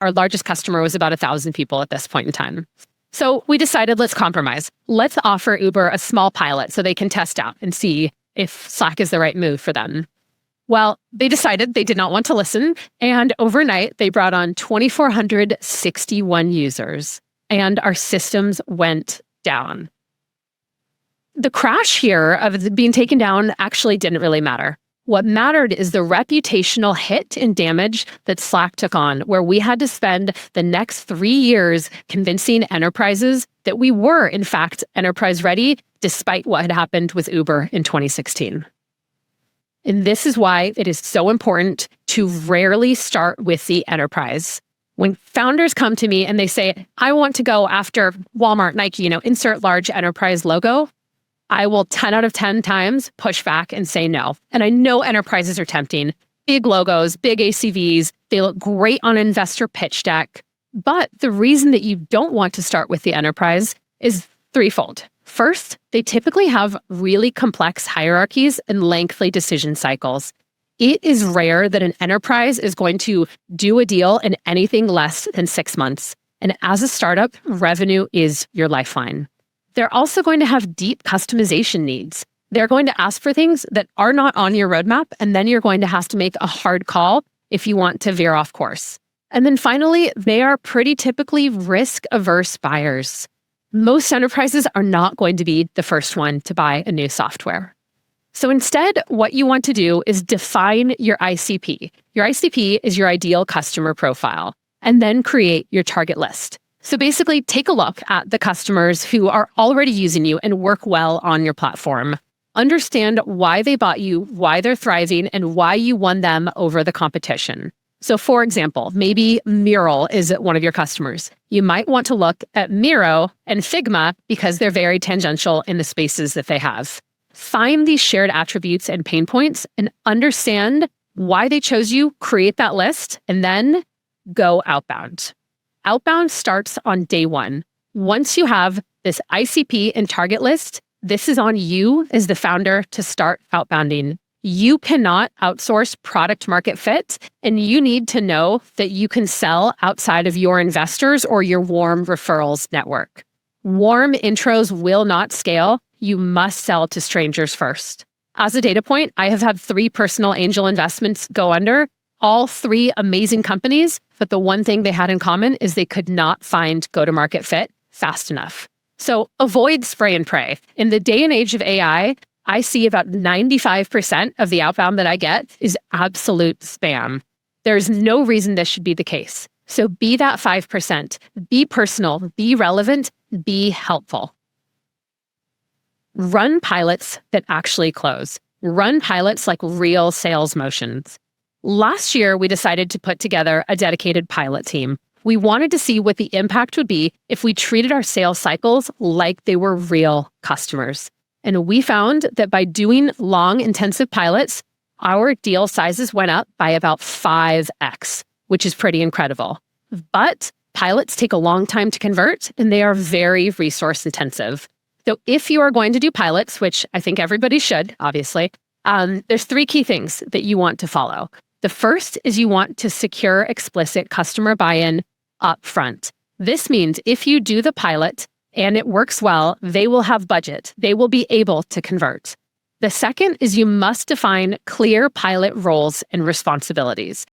Our largest customer was about 1,000 people at this point in time. So we decided, let's compromise. Let's offer Uber a small pilot so they can test out and see if Slack is the right move for them. Well, they decided they did not want to listen, and overnight they brought on 2,461 users, and our systems went down. The crash here of being taken down actually didn't really matter. What mattered is the reputational hit and damage that Slack took on, where we had to spend the next 3 years convincing enterprises that we were, in fact, enterprise ready, despite what had happened with Uber in 2016. And this is why it is so important to rarely start with the enterprise. When founders come to me and they say, I want to go after Walmart, Nike, insert large enterprise logo, I will 10 out of 10 times push back and say no. And I know enterprises are tempting. Big logos, big ACVs, they look great on an investor pitch deck. But the reason that you don't want to start with the enterprise is threefold. First, they typically have really complex hierarchies and lengthy decision cycles. It is rare that an enterprise is going to do a deal in anything less than 6 months. And as a startup, revenue is your lifeline. They're also going to have deep customization needs. They're going to ask for things that are not on your roadmap, and then you're going to have to make a hard call if you want to veer off course. And then finally, they are pretty typically risk-averse buyers. Most enterprises are not going to be the first one to buy a new software. So instead, what you want to do is define your ICP. Your ICP is your ideal customer profile, and then create your target list. So basically, take a look at the customers who are already using you and work well on your platform. Understand why they bought you, why they're thriving, and why you won them over the competition. So for example, maybe Mural is one of your customers. You might want to look at Miro and Figma because they're very tangential in the spaces that they have. Find these shared attributes and pain points and understand why they chose you, create that list, and then go outbound. Outbound starts on day one. Once you have this ICP and target list, this is on you as the founder to start outbounding. You cannot outsource product market fit, and you need to know that you can sell outside of your investors or your warm referrals network. Warm intros will not scale. You must sell to strangers first. As a data point, I have had 3 personal angel investments go under, all 3 amazing companies, but the one thing they had in common is they could not find go-to-market fit fast enough. So avoid spray and pray. In the day and age of AI, I see about 95% of the outbound that I get is absolute spam. There's no reason this should be the case. So be that 5%. Be personal, be relevant, be helpful. Run pilots that actually close. Run pilots like real sales motions. Last year, we decided to put together a dedicated pilot team. We wanted to see what the impact would be if we treated our sales cycles like they were real customers. And we found that by doing long, intensive pilots, our deal sizes went up by about 5x, which is pretty incredible. But pilots take a long time to convert, and they are very resource intensive. So if you are going to do pilots, which I think everybody should, obviously, there's 3 key things that you want to follow. The first is you want to secure explicit customer buy-in up front. This means if you do the pilot and it works well, they will have budget. They will be able to convert. The second is you must define clear pilot roles and responsibilities.